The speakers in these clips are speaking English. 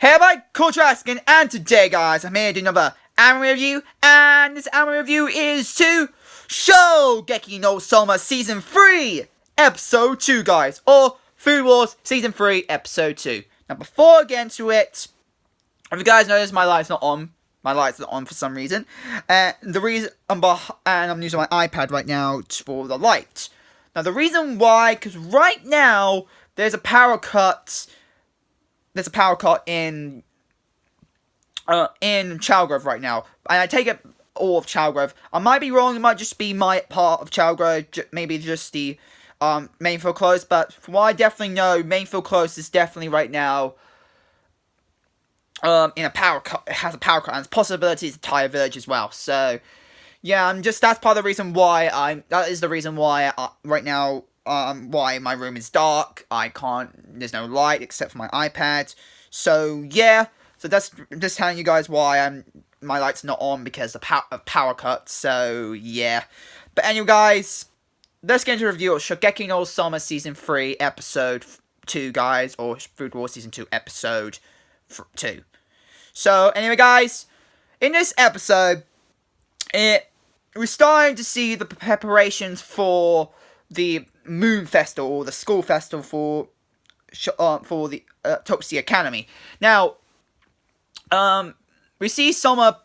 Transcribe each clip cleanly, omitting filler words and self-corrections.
Hey everybody, Culture and today guys, I'm here to do another anime review, and this anime review is to Shogeki no Soma Season 3, Episode 2 guys, or Food Wars Season 3, Episode 2. Now before I get into it, if you guys notice my light's not on, for some reason, and I'm using my iPad right now for the light. Now the reason why, because right now, there's a power cut in Chalgrove right now, and I take it all of Chalgrove. I might be wrong; it might just be my part of Chalgrove, maybe just the Mayfield Close. But from what I definitely know, Mayfield Close is definitely right now in a power cut. It has a power cut, and there's possibilities to tie a village as well. So yeah, that's part of the reason why that is the reason why right now. Why my room is dark. There's no light except for my iPad. So yeah, so that's just telling you guys why my light's not on because of power cuts. So yeah, but anyway guys, let's get into a review of Shogeki no Soma Season 3 Episode 2 guys, or Food Wars Season 2 Episode 2. So anyway guys, in this episode, we're starting to see the preparations for the Moon Festival, or the school festival for the Toxie Academy. Now, we see Soma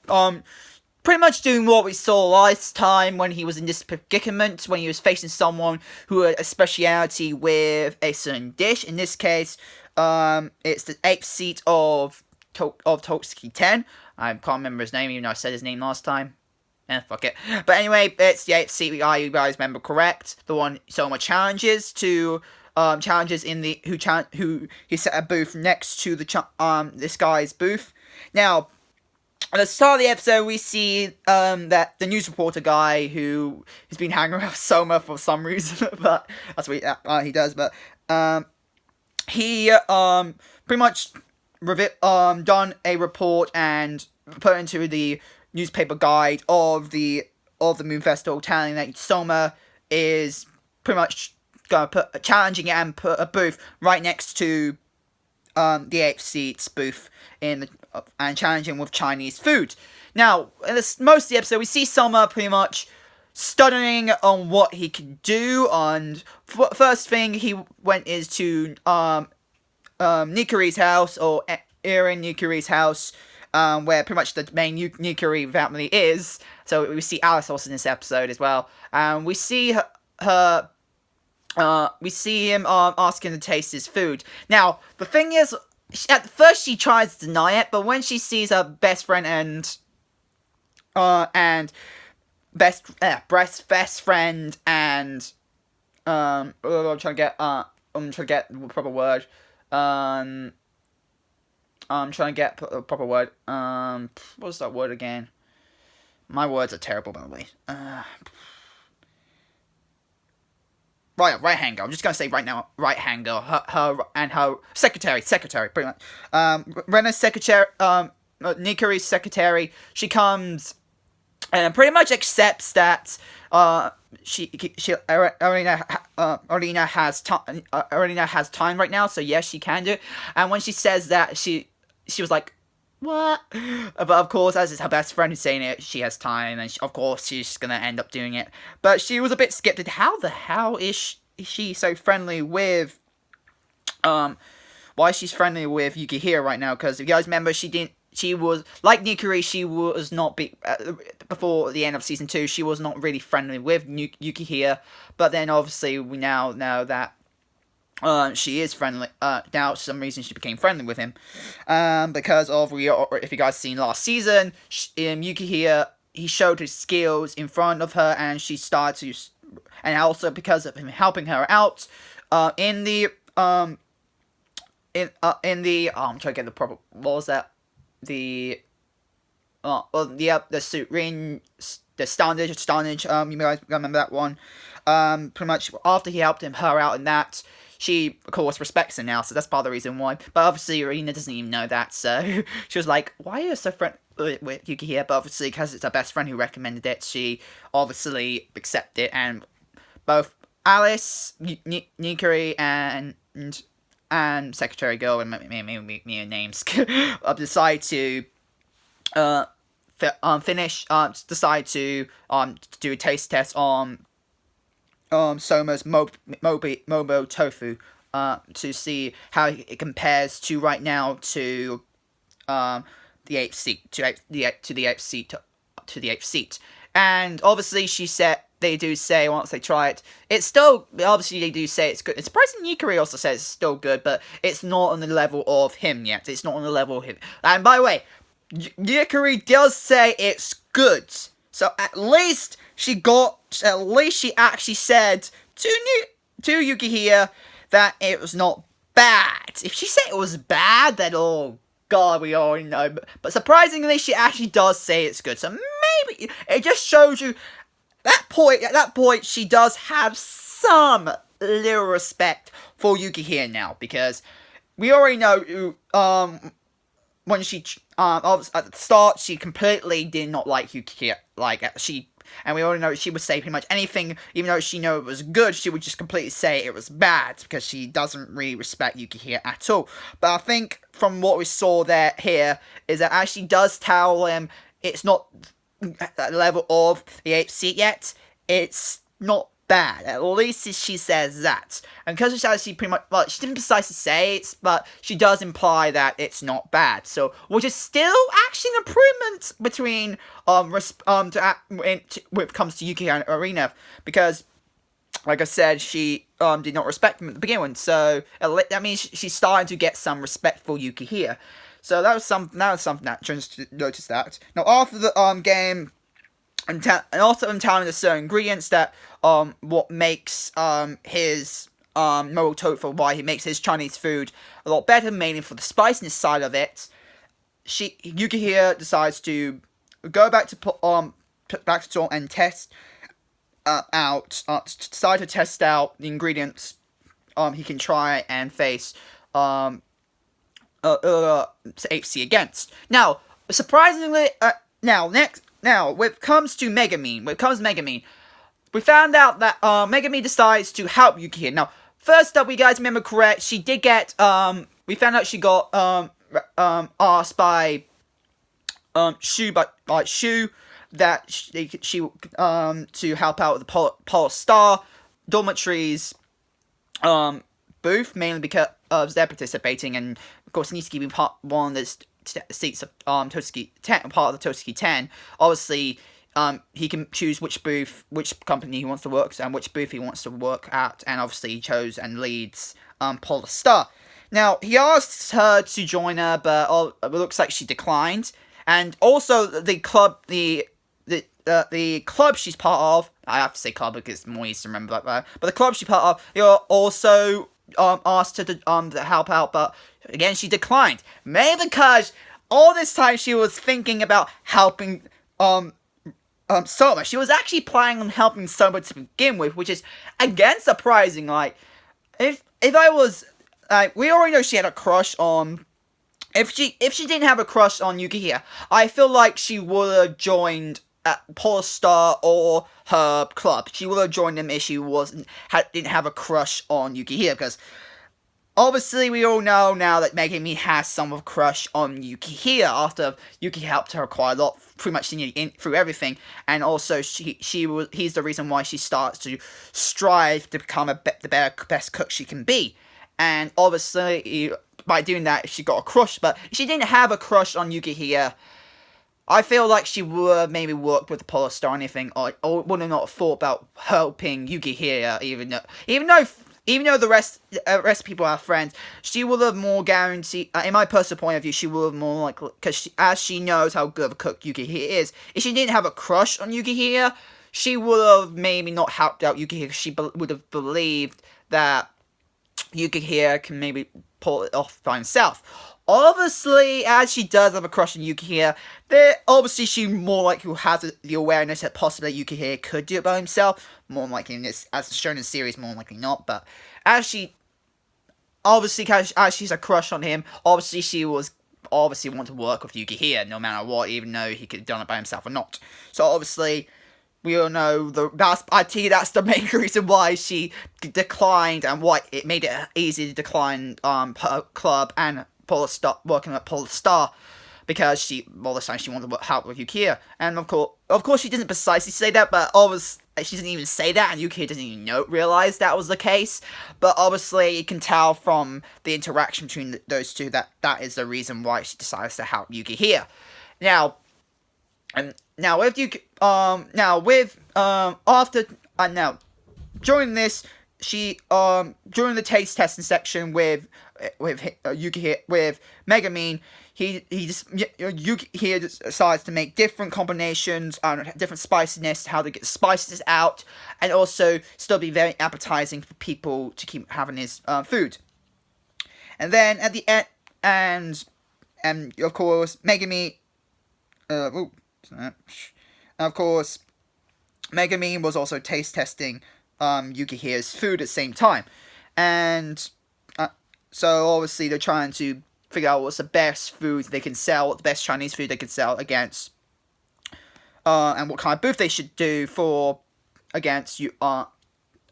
pretty much doing what we saw last time when he was in this predicament, when he was facing someone who had a speciality with a certain dish. In this case, it's the 8th seat of Toxie 10. I can't remember his name, even though I said his name last time. Fuck it. But anyway, it's the 8th seat, you guys remember correct. The one Soma challenges in the who he set a booth next to the this guy's booth. Now, at the start of the episode, we see that the news reporter guy who has been hanging around with Soma for some reason, but that's what he does. But he pretty much done a report and put into the newspaper guide of the Moon Festival, telling that Soma is pretty much gonna challenging it and put a booth right next to the 8th seat's booth and challenging with Chinese food. Now, in most of the episode, we see Soma pretty much studying on what he can do. And first thing he went is to Nikari's house, or Erin Nikari's house, where pretty much the main Nikari family is. So we see Alice also in this episode as well. We see we see him asking to taste his food. Now, the thing is, at first she tries to deny it, but when she sees her best friend and best friend and I'm trying to get the proper word. I'm trying to get a proper word. What's that word again? My words are terrible, by the way. Right hanger. I'm just gonna say right now, right hanger. Her secretary, pretty much. Rena's secretary, Nikari's secretary. She comes and pretty much accepts that Arena has time right now, so yes, she can do it. And when she says that, she was like, what? But of course, as it's her best friend who's saying it, she has time, and of course she's gonna end up doing it. But she was a bit skeptical. How the hell is she so friendly with why she's friendly with Yukihira right now? Because if you guys remember, she was like Nikari. She was not before the end of season 2. She was not really friendly with Yukihira, but then obviously we now know that she is friendly. Now, for some reason, she became friendly with him. Because of, if you guys seen last season, Yukihira, he showed his skills in front of her, and she started to, and also because of him helping her out, in the I'm trying to get the proper, what was that? The suit ring, the Starnage, you guys remember that one? Pretty much after he helped her out in that, she, of course, respects him now, so that's part of the reason why. But obviously, Irina doesn't even know that, so she was like, why are you so friendly with Yukihira? But obviously, because it's her best friend who recommended it, she obviously accepted it, and both Alice, Nikari, and and Secretary Go and me names decide to decide to do a taste test on Soma's Mobo tofu to see how it compares to right now to the eighth seat to the eighth seat. And obviously they do say once they try it, it's still, obviously they do say it's good. It's surprising Yukari also says it's still good, but it's not on the level of him yet. It's not on the level of him. And by the way, Yukari does say it's good. So at least she actually said to Yukihira that it was not bad. If she said it was bad, then oh god, we already know. But surprisingly, she actually does say it's good. So maybe it just shows you at that point, she does have some little respect for Yukihira now, because we already know, when she, at the start, she completely did not like Yukihira, and we already know she would say pretty much anything, even though she knew it was good, she would just completely say it was bad, because she doesn't really respect Yukihira at all. But I think, from what we saw here, is that as she does tell him it's not at the level of the 8th seat yet, it's not bad. At least she says that. And because she pretty much, well, she didn't precisely say it, but she does imply that it's not bad. So, which is still actually an improvement between, when it comes to Yuki and Arena, because, like I said, she, did not respect him at the beginning, so, that means she's starting to get some respect for Yukihira. So that was something that just noticed that. Now after the game, and also I'm telling the certain ingredients that what makes his moral tofu, why he makes his Chinese food a lot better, mainly for the spiciness side of it. Yukihira decides to go back to store and test decide to test out the ingredients he can try and face HC against. Now, surprisingly, when it comes to Megumi, we found out that Megumi decides to help Yukihira. Now, first up, we guys remember correct, she did get, we found out she got asked by Shu that she to help out with the Polar Star dormitories booth, mainly because they're participating, and of course Nitsuki being one of the seats of Tosuki 10, part of the Tosuki 10. Obviously, he can choose which company he wants to work and which booth he wants to work at, and obviously he chose and leads Polar Star. Now, he asked her to join her, but it looks like she declined. And also, the club she's part of, I have to say club because it's more easy to remember that, but the club she's part of, they also asked her to help out, but again, she declined. Maybe because all this time she was thinking about helping Soma. She was actually planning on helping Soma to begin with, which is, again, surprising. Like, if I was, we already know she had a crush on, if she didn't have a crush on Yukihira, I feel like she would have joined Polar Star or her club. She would have joined them if she didn't have a crush on Yukihira, because obviously we all know now that Megumi has some of a crush on Yukihira after Yuki helped her quite a lot, pretty much through everything, and also he's the reason why she starts to strive to become the best cook she can be. And obviously by doing that she got a crush, but if she didn't have a crush on Yukihira, I feel like she would have maybe worked with the Polar Star or anything, or would have not thought about helping Yukihira, even though the rest of people are friends, she would have more guaranteed, in my personal point of view, she would have more likely, because as she knows how good of a cook Yukihira is, if she didn't have a crush on Yukihira, she would have maybe not helped out Yukihira, because she would have believed that Yukihira can maybe pull it off by himself. Obviously, as she does have a crush on Yukihira, obviously she more likely has the awareness that possibly Yukihira could do it by himself. More likely in this, as shown in the series, more likely not. But as she's a crush on him, obviously she was want to work with Yukihira no matter what, even though he could have done it by himself or not. So obviously, we all know that's the main reason why she declined and why it made it easy to decline her club and working at Polar Star, because she decided she wanted to help with Yukiya. And of course she didn't precisely say that, but she didn't even say that, and Yukiya didn't even realize that was the case. But obviously you can tell from the interaction between those two that is the reason why she decides to help Yukiya. Now during this, during the taste testing section with Megumi, Yukiya decides to make different combinations, different spiciness, how to get the spices out, and also still be very appetizing for people to keep having his food. And then at the end, and of course Megumi, of course Megumi was also taste testing Yukihire's food at the same time, and so obviously they're trying to figure out what's the best food they can sell, the best Chinese food they can sell against, and what kind of booth they should do against to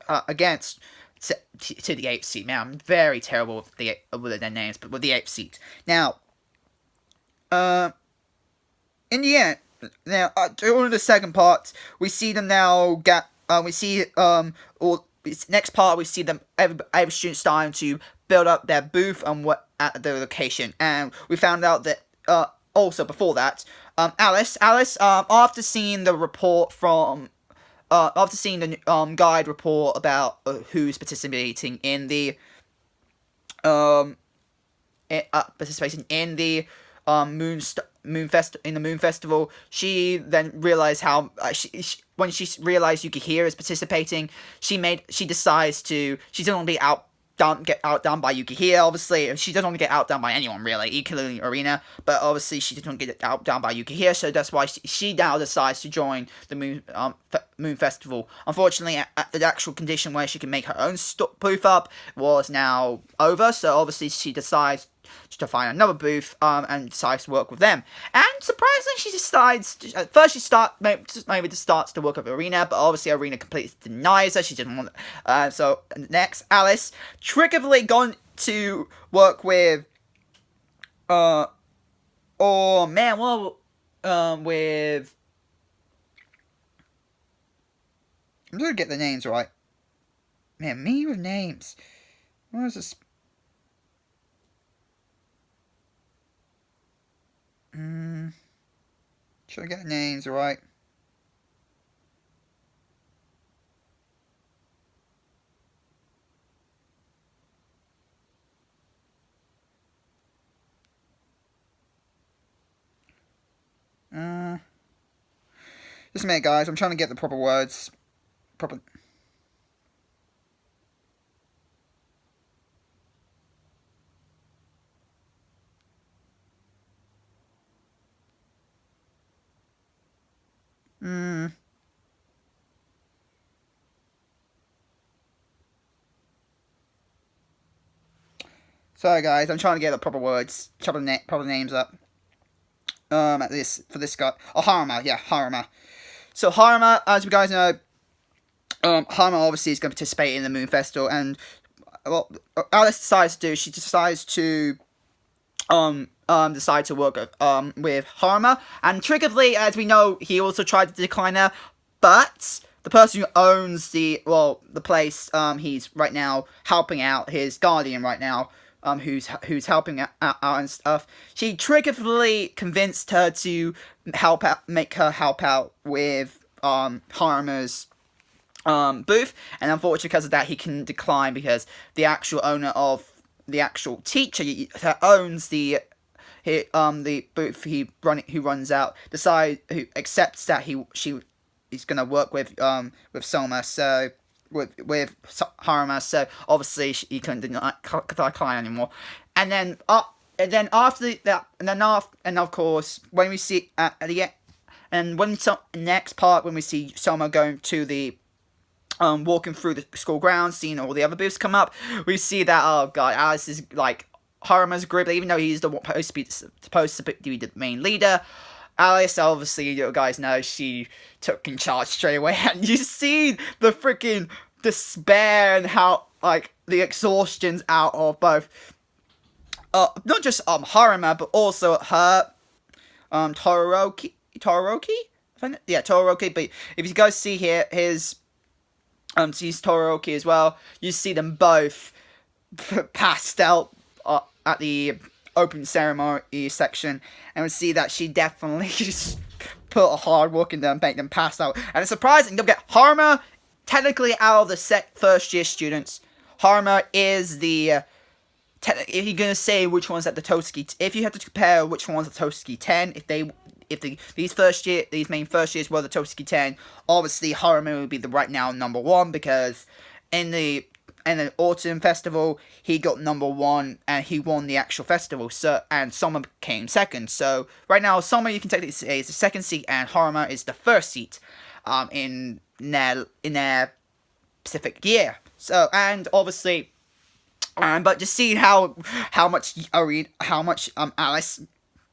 the 8th seat. Man, I'm very terrible with their names, but with the 8th seat. Now, in the end, during the second part, we see them now next part, we see them, every student starting to build up their booth and at the location. And we found out that, also before that, Alice, after seeing the report from, after seeing the guide report about who's participating in the, Moon Festival, she then realized how when she realized Yukiya is participating, she decides she doesn't want to get outdone by Yukiya. Obviously, she doesn't want to get outdone by anyone really, including Arena. But obviously, she doesn't want to get outdone by Yukiya, so that's why she now decides to join the Moon Festival. Unfortunately, the actual condition where she can make her own booth up was now over, so obviously she decides to find another booth and decides to work with them. And surprisingly, she decides at first she starts to work with Arena, but obviously Arena completely denies her. She didn't want so next, Alice triggerfully gone to work with with I'm gonna get the names right. Man, me with names. What was this? Should I get the names right? Just a minute, guys. I'm trying to get the proper words. Sorry, guys. I'm trying to get the proper words, proper names up. For this guy. Oh, Haruma. Yeah, Haruma. So Haruma, as you guys know, Haruma obviously is going to participate in the Moon Festival, and what Alice decides to do, she decides to decide to work with Haruma, and triggerfully, as we know, he also tried to decline her, but the person who owns the place, he's right now helping out his guardian right now, who's helping out and stuff. She triggerfully convinced her to make her help out with Haruma's booth, and unfortunately because of that he can decline, because the actual owner of the actual teacher that owns the booth who accepts that he's gonna work with Soma, so with Haruma, so obviously he couldn't decline anymore. And then after that, and of course when we see at the end, and next part when we see Soma going to the walking through the school grounds, seeing all the other booths come up, we see that, oh god, Alice is like Haruma's group, even though he's supposed to be the main leader. Alice, obviously, you guys know, she took in charge straight away, and you see the freaking despair and how, like, the exhaustion's out of both, not just, Harima, but also her, Todoroki? Yeah, Todoroki, but if you guys see here, his, sees Todoroki as well, you see them both passed out, at the open ceremony section, and we see that she definitely just put a hard work in them, make them pass out. And it's surprising, don't get Harima, technically out of the first year students, Harima is the, if you're gonna say which one's at the Tosuki, if you have to compare which one's at Tosuki 10, these main first years were the Tosuki 10, obviously Harima would be the right now number 1, because in the autumn festival, he got number 1, and he won the actual festival, so, and Summer came second, so, right now, Summer, you can technically say, is the second seat, and Harima is the first seat, in their specific year, so, and obviously, but just seeing how much Alice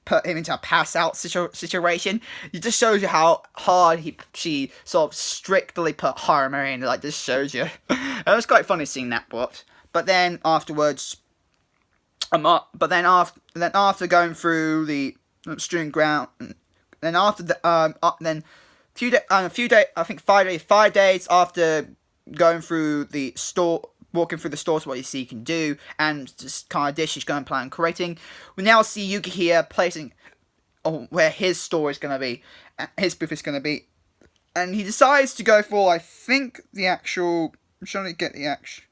put him into a pass-out situation, it just shows you how hard she sort of strictly put Harima in, like, this shows you. It was quite funny seeing that part. But then afterwards, after going through the string ground, then after the, then a few days, I think 5 days after going through the store, walking through the stores, what you see you can do, and just kind of dish she's going to plan creating. We now see Yuki here placing where his store is going to be, his booth is going to be, and he decides to go for, I think, the actual, I'm trying to get the actual,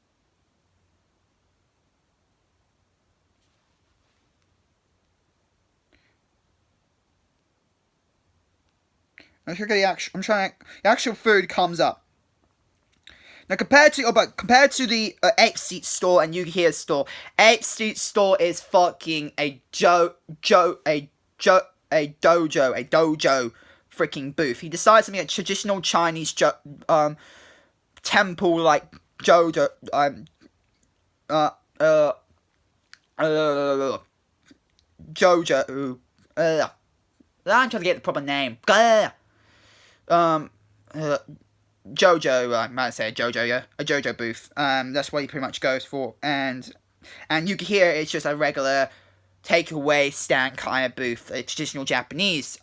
the actual food comes up. Now, compared to the 8-seat store and Yukihire's store, 8-seat store is fucking a dojo freaking booth. He decides to make a traditional Chinese temple like jojo Jojo. I'm trying to get the proper name. Jojo, I might say Jojo, yeah, a Jojo booth. That's what he pretty much goes for, and Yukihira is just a regular takeaway stand kind of booth, a traditional Chinese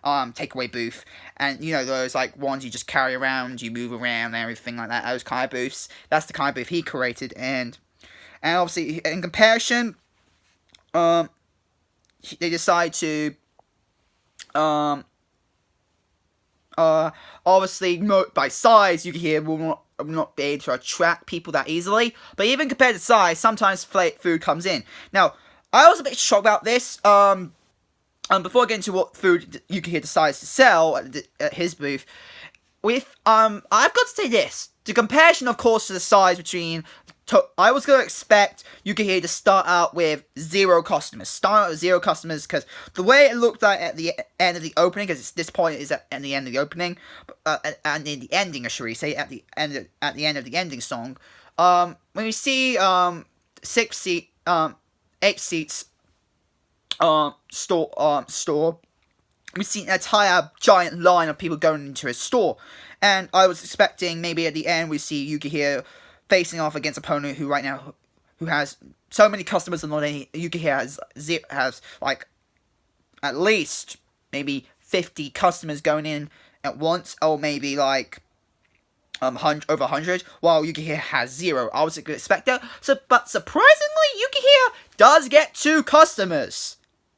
takeaway booth, and you know those like ones you just carry around, you move around, and everything like that. Those kind of booths. That's the kind of booth he created, and obviously in comparison, they decide to obviously, by size, Yukihira will not be able to attract people that easily. But even compared to size, sometimes food comes in. Now, I was a bit shocked about this. Before I get into what food Yukihira decides to sell at his booth, I've got to say this: the comparison, of course, to the size between. I was going to expect Yukihira to start out with 0 customers. Because the way it looked like at the end of the opening, because this point is at the end of the opening, and in the ending, I should say, at the end of the ending song, when we see 8 seats store, we see an entire giant line of people going into his store, and I was expecting maybe at the end we see Yukihira facing off against an opponent who has so many customers, and Yukihira has like at least maybe 50 customers going in at once, or maybe like over 100, while Yukihira has 0. I was going to expect that. But surprisingly, Yukihira does get 2 customers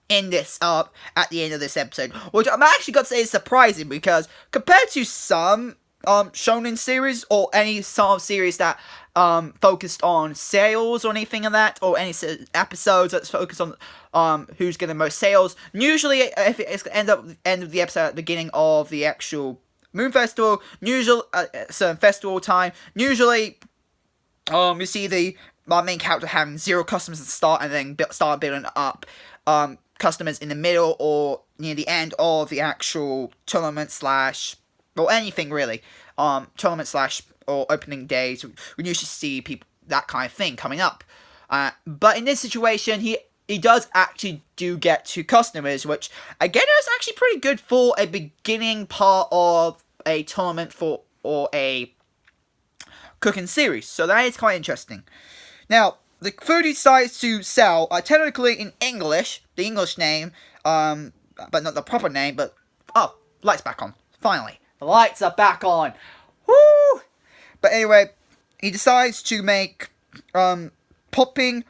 in this at the end of this episode, which I'm actually got to say is surprising, because compared to some shonen series or any sort of series that focused on sales or anything of that, or any episodes that's focused on who's getting the most sales, usually if it's end of the episode at the beginning of the actual Moon Festival, usually certain festival time, usually you see the main character having 0 customers at the start, and then start building up customers in the middle or near the end of the actual tournament / or anything really, tournament / or opening days. We usually see people, that kind of thing coming up. But in this situation, he does actually do get 2 customers, which again is actually pretty good for a beginning part of a tournament or a cooking series. So that is quite interesting. Now, the food he decides to sell are technically in English, the English name, but not the proper name, but, oh, lights back on, finally. The lights are back on. Woo! But anyway, he decides to make, piping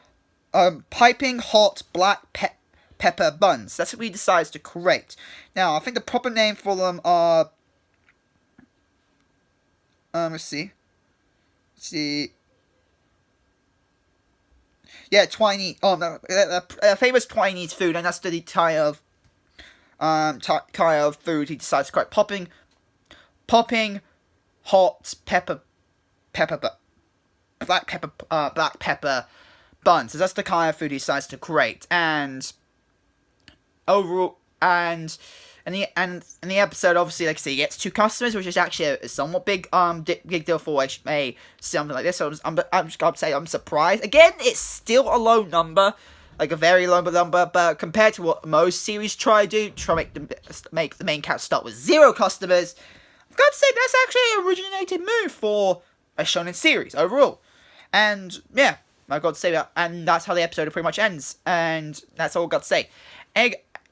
hot black pepper buns. That's what he decides to create. Now, I think the proper name for them are, let's see. Yeah, Twiney. Oh, no, famous Chinese food, and that's the kind of food he decides to create. Popping hot black pepper buns. So that's the kind of food he decides to create. And overall, and in the episode, obviously, like I say, he gets 2 customers, which is actually a somewhat big deal for a something like this. So I'm just gonna say I'm surprised. Again, it's still a low number, like a very low number, but compared to what most series try to make the main cast start with 0 customers, I've got to say that's actually an originated move for a shonen series overall. And yeah, I've got to say that, and that's how the episode pretty much ends. And that's all I've got to say.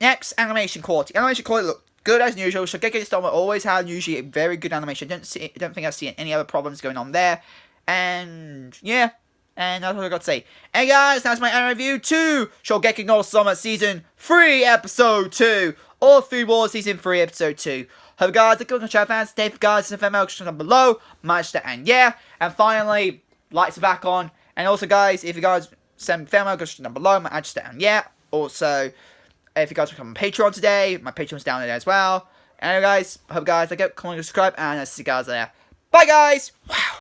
Next, animation quality. Animation quality looked good as usual. Shogeki Stoma always had usually a very good animation. Don't think I've seen any other problems going on there. And yeah, and that's all I've got to say. Hey guys, that's my anime review to Shogeki no Soma Season 3 Episode 2. Or Food Wars Season 3 Episode 2. Hope guys, the channel fans, stay for guys in the family down below. Match that and yeah. And finally, lights are back on. And also guys, if you guys send family down below, match that and yeah. Also, if you guys become a Patreon today, my Patreon's down there as well. Anyway guys, hope guys like it, comment, subscribe, and I'll see you guys there. Bye guys! Wow.